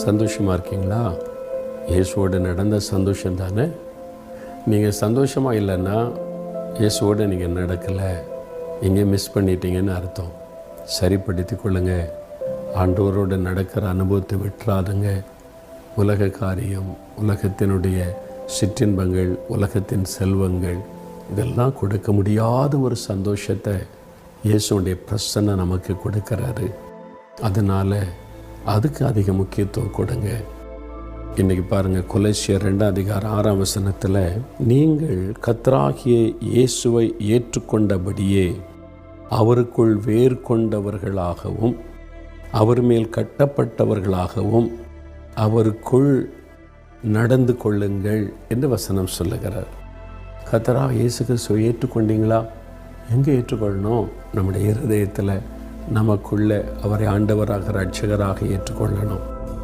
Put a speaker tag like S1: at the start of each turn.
S1: சந்தோஷமாக இருக்கீங்களா? இயேசுவோடு நடந்த சந்தோஷம் தானே. நீங்கள் சந்தோஷமாக இல்லைன்னா இயேசுவோடு நீங்கள் நடக்கலை, எங்கே மிஸ் பண்ணிட்டீங்கன்னு அர்த்தம். சரிப்படுத்தி கொள்ளுங்க. ஆண்டவரோடு நடக்கிற அனுபவத்தை விட்டுறாதுங்க. உலக காரியம், உலகத்தினுடைய சிற்றின்பங்கள், உலகத்தின் செல்வங்கள் இதெல்லாம் கொடுக்க முடியாத ஒரு சந்தோஷத்தை இயேசுடைய பிரசன்னம் நமக்கு கொடுக்கறாரு. அதனால் அதுக்கு அதிக முக்கியத்துவம் கொடுங்க. இன்றைக்கி பாருங்கள், கொலோசியர் 2:6 நீங்கள் கர்த்தராகிய இயேசுவை ஏற்றுக்கொண்டபடியே அவருக்குள் வேர் கொண்டவர்களாகவும் அவர் மேல் கட்டப்பட்டவர்களாகவும் அவருக்குள் நடந்து கொள்ளுங்கள் என்று வசனம் சொல்லுகிறார். கர்த்தராகிய இயேசு கிறிஸ்துவை ஏற்றுக்கொண்டீங்களா? எங்கே ஏற்றுக்கொள்ளணும்? நம்முடைய இருதயத்தில் நமக்குள்ளே அவரை ஆண்டவராக இரட்சகராக ஏற்றுக்கொள்ளணும்.